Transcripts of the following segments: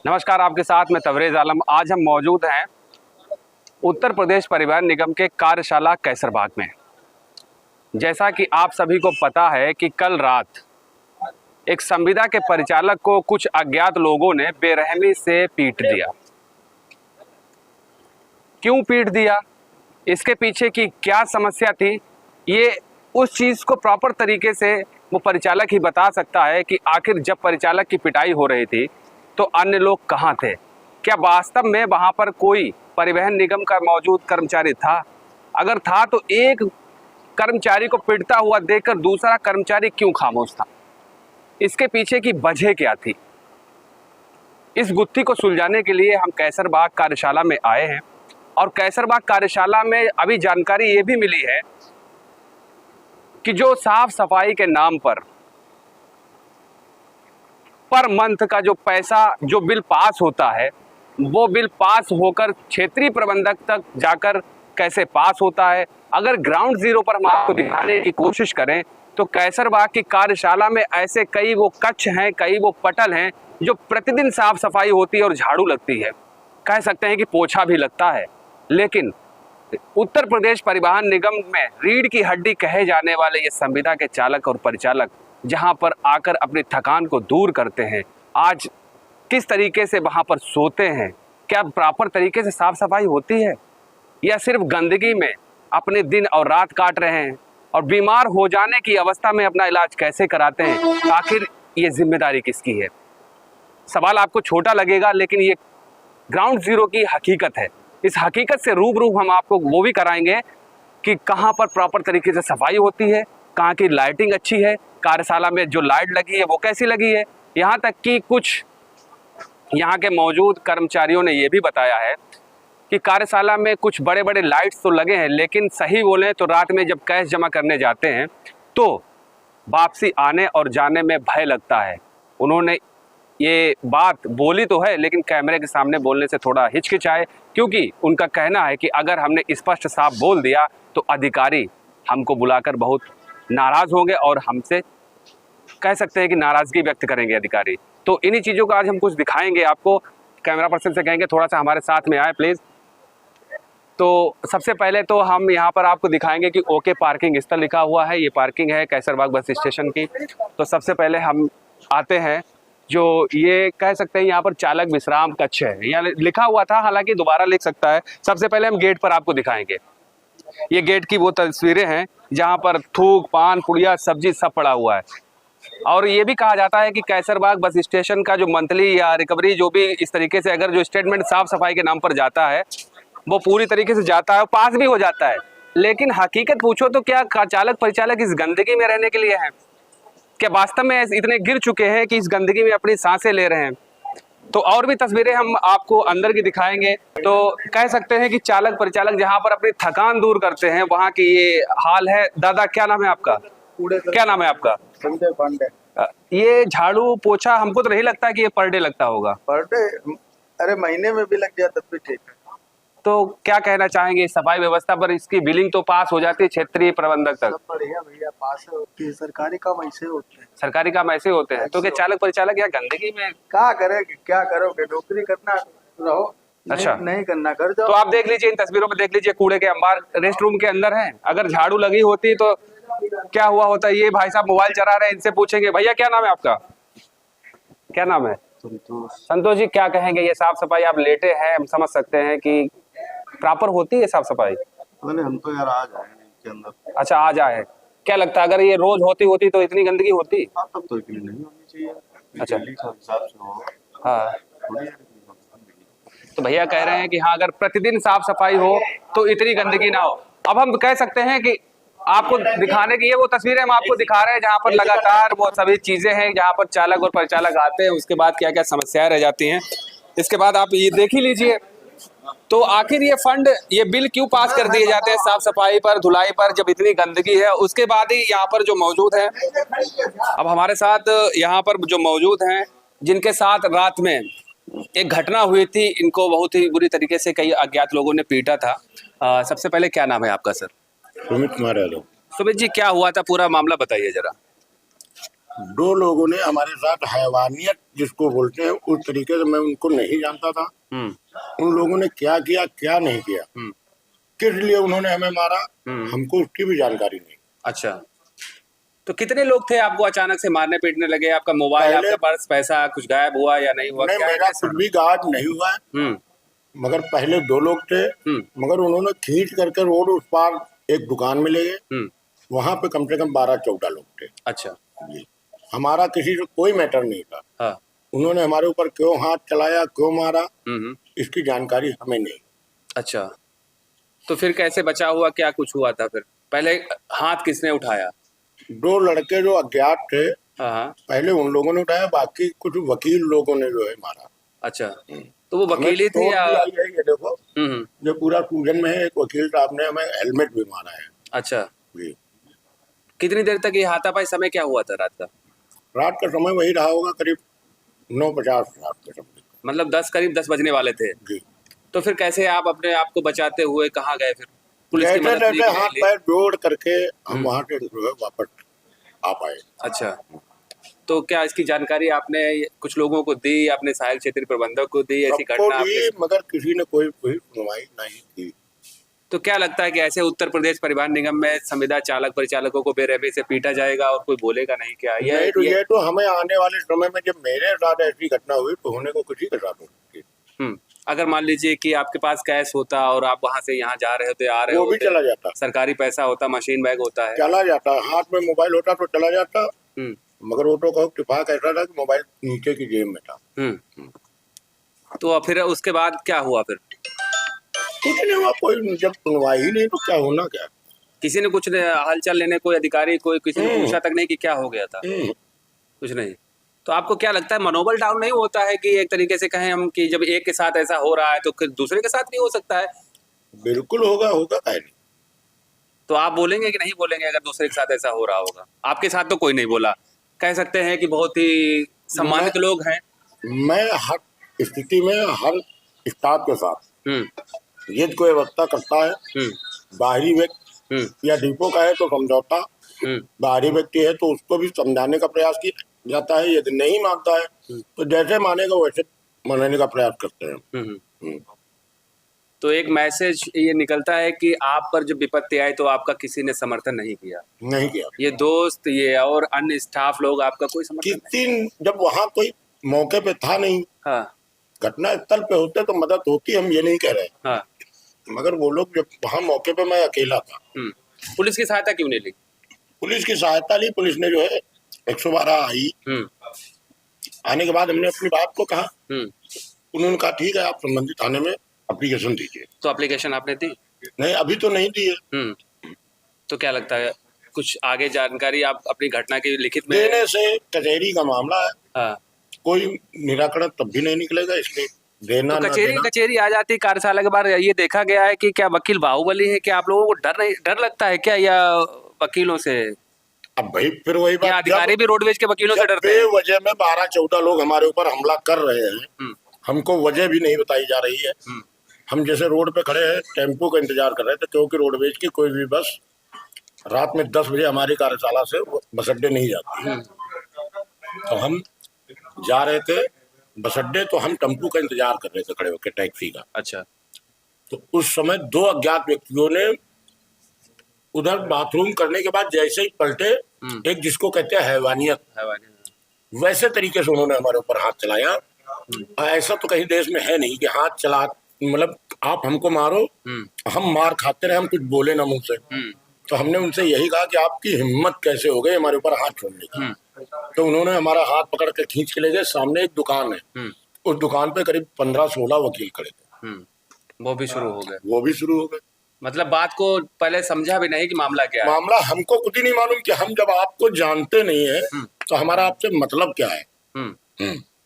नमस्कार, आपके साथ में तबरेज़ आलम। आज हम मौजूद हैं उत्तर प्रदेश परिवहन निगम के कार्यशाला कैसरबाग में। जैसा कि आप सभी को पता है कि कल रात एक संविदा के परिचालक को कुछ अज्ञात लोगों ने बेरहमी से पीट दिया। क्यों पीट दिया, इसके पीछे की क्या समस्या थी, ये उस चीज़ को प्रॉपर तरीके से वो परिचालक ही बता सकता है कि आखिर जब परिचालक की पिटाई हो रही थी तो अन्य लोग कहाँ थे। क्या वास्तव में वहाँ पर कोई परिवहन निगम का मौजूद कर्मचारी था? अगर था तो एक कर्मचारी को पिटता हुआ देखकर दूसरा कर्मचारी क्यों खामोश था? इसके पीछे की वजह क्या थी? इस गुत्थी को सुलझाने के लिए हम कैसरबाग कार्यशाला में आए हैं और कैसरबाग कार्यशाला में अभी जानकारी ये भी मिली है कि जो साफ सफाई के नाम पर मंथ का जो पैसा, जो बिल पास होता है, वो बिल पास होकर क्षेत्रीय प्रबंधक तक जाकर कैसे पास होता है। अगर ग्राउंड जीरो पर हम आपको दिखाने की कोशिश करें तो कैसरबाग की कार्यशाला में ऐसे कई वो कक्ष हैं, कई वो पटल हैं जो प्रतिदिन साफ सफाई होती है और झाड़ू लगती है, कह सकते हैं कि पोछा भी लगता है। लेकिन उत्तर प्रदेश परिवहन निगम में रीढ़ की हड्डी कहे जाने वाले ये संविदा के चालक और परिचालक जहां पर आकर अपनी थकान को दूर करते हैं, आज किस तरीके से वहां पर सोते हैं, क्या प्रॉपर तरीके से साफ सफाई होती है या सिर्फ गंदगी में अपने दिन और रात काट रहे हैं और बीमार हो जाने की अवस्था में अपना इलाज कैसे कराते हैं, आखिर ये जिम्मेदारी किसकी है? सवाल आपको छोटा लगेगा लेकिन ये ग्राउंड जीरो की हकीकत है। इस हकीकत से रूबरू हम आपको वो भी कराएंगे कि कहाँ पर प्रॉपर तरीके से सफाई होती है, कहाँ की लाइटिंग अच्छी है, कार्यशाला में जो लाइट लगी है वो कैसी लगी है। यहाँ तक कि कुछ यहाँ के मौजूद कर्मचारियों ने ये भी बताया है कि कार्यशाला में कुछ बड़े बड़े लाइट्स तो लगे हैं, लेकिन सही बोले तो रात में जब कैश जमा करने जाते हैं तो वापसी आने और जाने में भय लगता है। उन्होंने ये बात बोली तो है लेकिन कैमरे के सामने बोलने से थोड़ा हिचकिचाए, क्योंकि उनका कहना है कि अगर हमने स्पष्ट साफ बोल दिया तो अधिकारी हमको बुलाकर बहुत नाराज़ होंगे और हमसे कह सकते हैं कि नाराज़गी व्यक्त करेंगे अधिकारी। तो इन्हीं चीज़ों का आज हम कुछ दिखाएंगे आपको। कैमरा पर्सन से कहेंगे थोड़ा सा हमारे साथ में आए प्लीज़। तो सबसे पहले तो हम यहाँ पर आपको दिखाएंगे कि ओके पार्किंग स्थल लिखा हुआ है, ये पार्किंग है कैसरबाग बस स्टेशन की। तो सबसे पहले हम आते हैं, जो ये कह सकते हैं यहाँ पर चालक विश्राम कक्ष है, यहाँ लिखा हुआ था, हालांकि दोबारा लिख सकता है। सबसे पहले हम गेट पर आपको दिखाएंगे, ये गेट की वो तस्वीरें हैं जहाँ पर थूक, पान, पुड़िया, सब्जी सब पड़ा हुआ है। और ये भी कहा जाता है कि कैसरबाग बस स्टेशन का जो मंथली या रिकवरी जो भी इस तरीके से अगर जो स्टेटमेंट साफ सफाई के नाम पर जाता है वो पूरी तरीके से जाता है, पास भी हो जाता है। लेकिन हकीकत पूछो तो क्या चालक परिचालक इस गंदगी में रहने के लिए हैं? क्या वास्तव में इतने गिर चुके हैं कि इस गंदगी में अपनी सांसें ले रहे हैं? तो और भी तस्वीरें हम आपको अंदर की दिखाएंगे। तो कह सकते हैं कि चालक परिचालक जहां पर अपनी थकान दूर करते हैं वहां की ये हाल है। दादा क्या नाम है आपका? क्या नाम है आपका? संजय पांडे। ये झाड़ू पोछा हमको तो नहीं लगता कि ये पर डे लगता होगा। Per day? अरे महीने में भी लग जाए तब भी ठीक है। तो क्या कहना चाहेंगे सफाई व्यवस्था पर? इसकी बिलिंग तो पास हो जाती है क्षेत्रीय प्रबंधक तक। सब बढ़िया भैया, पास होती है। सरकारी काम ऐसे होते हैं। सरकारी काम ऐसे होते हैं। तो क्या चालक परिचालक या गंदगी में क्या करेगी, क्या करोगे? नौकरी करना रहो, अच्छा नहीं करना कर जाओ। तो आप देख लीजिए, इन तस्वीरों में देख लीजिए, कूड़े के अंबार रेस्ट रूम के अंदर है। अगर झाड़ू लगी होती तो क्या हुआ होता? ये भाई साहब मोबाइल चला रहे हैं, इनसे पूछेंगे। भैया क्या नाम है आपका? क्या नाम है? संतोष जी, क्या कहेंगे? ये साफ सफाई आप लेटे हैं, हम समझ सकते हैं कि प्रॉपर होती है साफ सफाई? हम तो यार आज आए इनके अंदर। अच्छा आज आए, क्या लगता है अगर ये रोज होती तो इतनी गंदगी होती? तब तो इतनी नहीं होनी चाहिए। अच्छा हिसाब से हो। हाँ, तो भैया कह रहे हैं कि हाँ अगर प्रतिदिन साफ सफाई हो तो इतनी गंदगी ना हो। अब हम कह सकते हैं कि आपको दिखाने की ये वो तस्वीरें हम आपको दिखा रहे हैं जहाँ पर लगातार वो सभी चीजें हैं, जहाँ पर चालक और परिचालक आते हैं, उसके बाद क्या क्या समस्याएं रह जाती हैं। इसके बाद आप ये देख ही लीजिए। तो आखिर ये फंड, ये बिल क्यों पास कर दिए जाते हैं साफ सफाई पर, धुलाई पर, जब इतनी गंदगी है? उसके बाद ही यहाँ पर जो मौजूद है, अब हमारे साथ यहाँ पर जो मौजूद हैं, जिनके साथ रात में एक घटना हुई थी, इनको बहुत ही बुरी तरीके से कई अज्ञात लोगों ने पीटा था। सबसे पहले क्या नाम है आपका सर? सुमित कुमार यादव। सुमित जी, क्या हुआ था, पूरा मामला बताइए जरा। दो लोगों ने हमारे साथ हैवानियत जिसको बोलते हैं उस तरीके से, मैं उनको नहीं जानता था। हम्म उन लोगों ने क्या किया क्या नहीं किया, हम्म किस लिए उन्होंने हमें मारा, हमको उसकी भी जानकारी नहीं। अच्छा, तो कितने लोग थे आपको अचानक से मारने पीटने लगे? आपका मोबाइल, पहले- आपका पर्स, पैसा कुछ गायब हुआ या नहीं हुआ? नहीं, क्या मेरा कैसे? कुछ भी गायब नहीं हुआ है, हम्म मगर पहले दो लोग थे, मगर उन्होंने खींच करके रोड उस पार एक दुकान में ले गए। हम्म वहां पे कम से कम 12-14 लोग थे अच्छा। जी। हमारा किसी से कोई मैटर नहीं था। हाँ। उन्होंने हमारे ऊपर क्यों हाथ चलाया, क्यों मारा, हम्म इसकी जानकारी हमें नहीं। अच्छा, तो फिर कैसे बचा हुआ, क्या कुछ हुआ था फिर? पहले हाथ किसने उठाया? दो लड़के जो अज्ञात थे, हाँ हाँ। पहले उन लोगों ने उठाया, बाकी कुछ वकील लोगों ने जो है मारा। अच्छा, तो वो हमें वकील ही थे चोट या? भी आई है, ये देखो, हम्म जो पूरा सूजन में है। एक वकील साहब ने हमें हेलमेट भी मारा है अच्छा, जी। कितनी देर तक ये हाथापाई, समय क्या हुआ था रात का? रात का समय वही रहा होगा, करीब 9:50 रात के समय मतलब करीब 10 बजने वाले थे। जी। तो फिर कैसे आप अपने आप को बचाते हुए कहाँ गए फिर? पुलिस की जैसे मदद ली जैसे कि हाथ नहीं ली? पैर जोड़ करके हम वहां से जो है वापस आ पाए। अच्छा, तो क्या इसकी जानकारी आपने कुछ लोगों को दी, अपने सहायक क्षेत्रीय प्रबंधक को दी? ऐसी सबको घटना दी, आपके? मगर किसी ने कोई सुनवाई नहीं की। तो क्या लगता है कि ऐसे उत्तर प्रदेश परिवहन निगम में संविदा चालक परिचालकों को बेरहमी से पीटा जाएगा और कोई बोलेगा नहीं क्या? नहीं तो ये तो हमें आने वाले समय में, जब मेरे साथ ऐसी घटना हुई तो होने को किसी के साथ हो सकती है। अगर मान लीजिए कि आपके पास कैश होता और आप वहां से यहाँ जा रहे होते, आ रहे वो भी होते, चला जाता, सरकारी पैसा होता, मशीन बैग होता है, चला जाता, हाथ में मोबाइल होता तो चला जाता, हम्म मगर वो तो कहो इत्तेफाक ऐसा था कि मोबाइल नीचे की जेब में था। तो फिर उसके बाद क्या हुआ फिर? कुछ नहीं हुआ, कोई जब सुनवाई ही नहीं तो क्या होना क्या। किसी ने कुछ हलचल लेने, कोई अधिकारी, कोई किसी ने पूछा तक नहीं कि क्या हो गया था? कुछ नहीं। तो आपको क्या लगता है, मनोबल डाउन नहीं होता है कि एक तरीके से कहें हम कि जब एक के साथ ऐसा हो रहा है तो फिर दूसरे के साथ भी हो सकता है? बिल्कुल होगा, होगा काहे नहीं। तो आप बोलेंगे कि नहीं बोलेंगे अगर दूसरे के साथ ऐसा हो रहा होगा? आपके साथ तो कोई नहीं बोला, कह सकते हैं कि बहुत ही सम्मानित लोग हैं। मैं हर स्थिति में हर स्टाफ के साथ यदि कोई व्यवस्था करता है, बाहरी व्यक्ति या डिपो का है तो समझौता, बाहरी व्यक्ति है तो उसको भी समझाने का प्रयास किया जाता है। यदि नहीं मानता है तो जैसे मानेगा वैसे मनाने का प्रयास करते हैं। तो एक मैसेज ये निकलता है कि आप पर जब विपत्ति आई तो आपका किसी ने समर्थन नहीं किया? नहीं किया। ये दोस्त, ये और अन्य स्टाफ लोग आपका कोई समर्थन नहीं? किसी, जब वहाँ कोई मौके पे था नहीं, हाँ घटना स्थल पे होते तो मदद होती, हम ये नहीं कह रहे, हाँ। मगर वो लोग जब वहाँ मौके पे, मैं अकेला था। पुलिस की सहायता क्यों नहीं ली? पुलिस की सहायता ली, पुलिस ने जो है 112 आई। आने के बाद हमने अपनी बात को कहा, उन्होंने कहा ठीक है आप संबंधित थाने में एप्लीकेशन दीजिए। तो एप्लीकेशन आपने दी? नहीं, अभी तो नहीं दी है। तो क्या लगता है कुछ आगे जानकारी आप अपनी घटना की लिखित में? देने से कचहरी का मामला है, हाँ। कोई निराकरण तब भी नहीं निकलेगा, इसलिए देना तो ना देना। कचेरी आ जाती कार्यशाला के बाद ये देखा गया है कि क्या वकील बाहुबली है? क्या आप लोगों को डर लगता है क्या, या वकीलों से? अब भाई फिर वही बात, अधिकारी भी रोडवेज के वकीलों से डरते हैं? वजह में 12-14 लोग हमारे ऊपर हमला कर रहे हैं, हमको वजह भी नहीं बताई जा रही है। हम जैसे रोड पे खड़े हैं, टेम्पो का इंतजार कर रहे थे, क्योंकि रोडवेज की कोई भी बस रात में 10 बजे हमारी कार्यशाला से बस अड्डे नहीं जाती। तो हम जा रहे थे बस अड्डे, तो हम टेम्पो का इंतजार कर रहे थे खड़े होकर, टैक्सी का। अच्छा। तो उस समय दो अज्ञात व्यक्तियों ने उधर बाथरूम करने के बाद जैसे ही पलटे, एक जिसको कहते हैं हैवानियत, वैसे तरीके से उन्होंने हमारे ऊपर हाथ चलाया। ऐसा तो कहीं देश में है नहीं कि हाथ चला, मतलब आप हमको मारो, हम मार खाते रहे, हम कुछ बोले ना मुंह से। तो हमने उनसे यही कहा कि आपकी हिम्मत कैसे हो गई हमारे ऊपर हाथ छोड़ने की। तो उन्होंने हमारा हाथ पकड़ के खींच के ले गए, सामने एक दुकान है, उस दुकान पे करीब 15-16 वकील खड़े थे। वो भी शुरू हो गए? वो भी शुरू हो गए। मतलब बात को पहले समझा भी नहीं कि मामला क्या है? मामला हमको खुद ही नहीं मालूम कि हम जब आपको जानते नहीं है तो हमारा आपसे मतलब क्या है।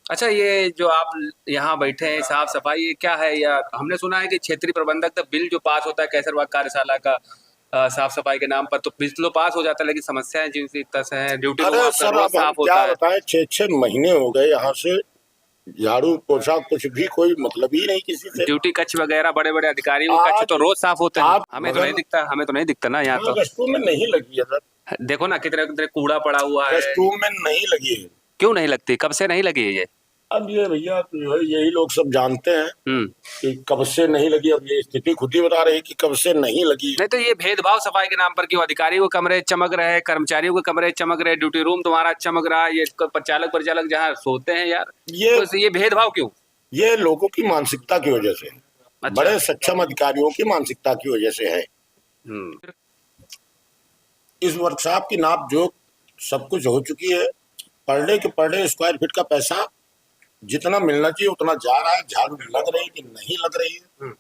अच्छा, ये जो आप यहाँ बैठे हैं, साफ सफाई, ये क्या है? या हमने सुना है कि क्षेत्रीय प्रबंधक तक बिल जो पास होता है कैसरबाग कार्यशाला का साफ सफाई के नाम पर, तो बिल तो पास हो जाता है लेकिन समस्याएं जिनकी तरह है, ड्यूटी अरे सर, अब हम क्या बताएं, 6-6 महीने हो गए यहाँ से झाड़ू पोछा कुछ भी कोई मतलब ही नहीं किसी से। ड्यूटी कक्ष वगैरह, बड़े बड़े अधिकारियों के कक्ष तो रोज साफ होते हैं, हमें तो नहीं दिखता ना यहाँ। तो वस्तु में नहीं लगी है सर, देखो ना कितने कितने कूड़ा पड़ा हुआ है। रेस्ट रूम में नहीं लगी है। क्यों नहीं लगती, कब से नहीं लगी है ये? अब ये भैया जो है यही लोग सब जानते हैं कि कब से नहीं लगी। अब ये स्थिति खुद ही बता रही है कि कब से नहीं लगी। नहीं तो ये भेदभाव सफाई के नाम पर क्यों? अधिकारियों के कमरे चमक रहे, कर्मचारियों के कमरे चमक रहे, ड्यूटी रूम तुम्हारा चमक रहा है, ये परिचालक जहाँ सोते हैं यार, तो ये भेदभाव क्यों? ये लोगों की मानसिकता की वजह से, अच्छा। बड़े सक्षम अधिकारियों की मानसिकता की वजह से है। इस वर्कशॉप की नाप जो सब कुछ हो चुकी है, पर डे स्क्वायर फीट का पैसा जितना मिलना चाहिए उतना जा रहा है। झाड़ू लग रही है कि नहीं लग रही है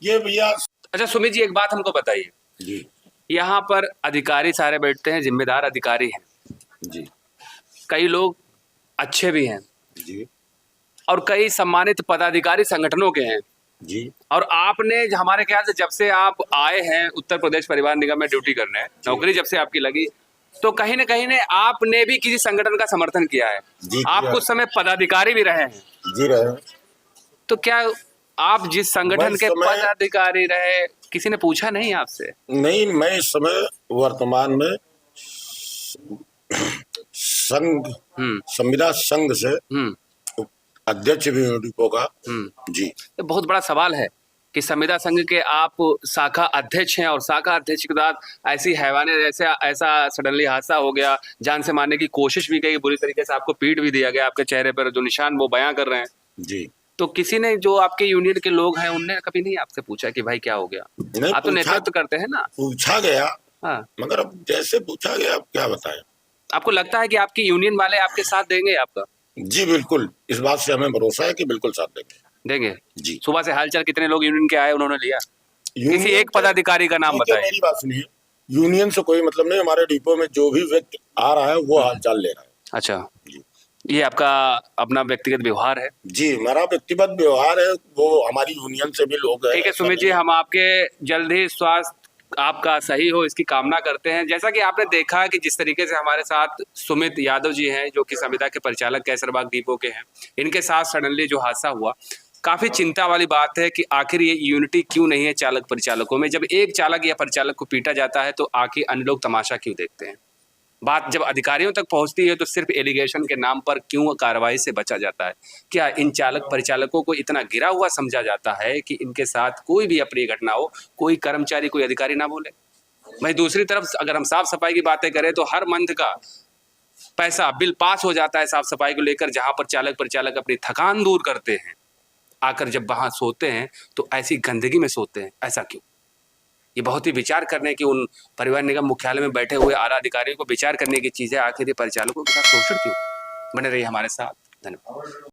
ये भैया। अच्छा सुमित जी, एक बात हमको बताइए जी। यहाँ पर अधिकारी सारे बैठते हैं, जिम्मेदार अधिकारी हैं जी। कई लोग अच्छे भी हैं जी। और कई सम्मानित पदाधिकारी संगठनों के हैं जी। और आपने हमारे ख्याल से जब से आप आए हैं उत्तर प्रदेश परिवहन निगम में ड्यूटी करने, नौकरी जब से आपकी लगी, तो कहीं न कहीं ने आपने भी किसी संगठन का समर्थन किया है। आप कुछ समय पदाधिकारी भी रहे हैं। जी रहे। तो क्या आप जिस संगठन के पदाधिकारी रहे, किसी ने पूछा नहीं आपसे? नहीं, मैं इस समय वर्तमान में संघ, संविदा संघ से अध्यक्ष भी हूँ डिपो का। जी। तो बहुत बड़ा सवाल है कि संविदा संघ के आप शाखा अध्यक्ष हैं और शाखा अध्यक्ष के बाद ऐसी हैवानियत, ऐसा सडनली हादसा हो गया, जान से मारने की कोशिश भी की, बुरी तरीके से आपको पीट भी दिया गया, आपके चेहरे पर जो निशान वो बयां कर रहे हैं। जी। तो किसी ने, जो आपके यूनियन के लोग हैं, उनने कभी नहीं आपसे पूछा कि भाई क्या हो गया? आप तो नेतृत्व करते हैं ना। पूछा गया। हाँ। मगर अब जैसे पूछा गया, अब क्या बताएं। आपको लगता है कि आपकी यूनियन वाले आपके साथ देंगे आपका? जी बिल्कुल, इस बात से हमें भरोसा है कि बिल्कुल साथ देंगे। जी। सुबह से हालचाल कितने लोग यूनियन के आए, उन्होंने लिया? किसी एक पदाधिकारी का नाम बताइए। मेरी बात सुनिए, यूनियन से कोई मतलब नहीं, हमारे डिपो में जो भी व्यक्ति आ रहा है वो हालचाल ले रहा है। अच्छा जी। ये आपका अपना व्यक्तिगत व्यवहार है? जी, हमारा व्यक्तिगत व्यवहार है, वो हमारी यूनियन से भी लोग हैं। ठीक है सुमित जी, हम आपके जल्द ही स्वास्थ्य आपका सही हो इसकी कामना करते हैं। जैसा कि आपने देखा कि जिस तरीके से हमारे साथ सुमित यादव जी हैं, जो कि संविदा के परिचालक कैसरबाग डिपो के हैं, इनके साथ सडनली जो हादसा हुआ, काफी चिंता वाली बात है कि आखिर ये यूनिटी क्यों नहीं है चालक परिचालकों में। जब एक चालक या परिचालक को पीटा जाता है तो आखिर अन्य लोग तमाशा क्यों देखते हैं? बात जब अधिकारियों तक पहुंचती है तो सिर्फ एलिगेशन के नाम पर क्यों कार्रवाई से बचा जाता है? क्या इन चालक परिचालकों को इतना गिरा हुआ समझा जाता है कि इनके साथ कोई भी अप्रिय घटना हो, कोई कर्मचारी, कोई अधिकारी ना बोले? भाई दूसरी तरफ अगर हम साफ सफाई की बातें करें तो हर मंथ का पैसा बिल पास हो जाता है साफ सफाई को लेकर, जहां पर चालक परिचालक अपनी थकान दूर करते हैं, आकर जब वहां सोते हैं तो ऐसी गंदगी में सोते हैं। ऐसा क्यों? ये बहुत ही विचार करने की, उन परिवहन निगम मुख्यालय में बैठे हुए आला अधिकारियों को विचार करने की चीज है। आखिर ये परिचालकों के साथ शोषण क्यों? बने रहिए हमारे साथ। धन्यवाद।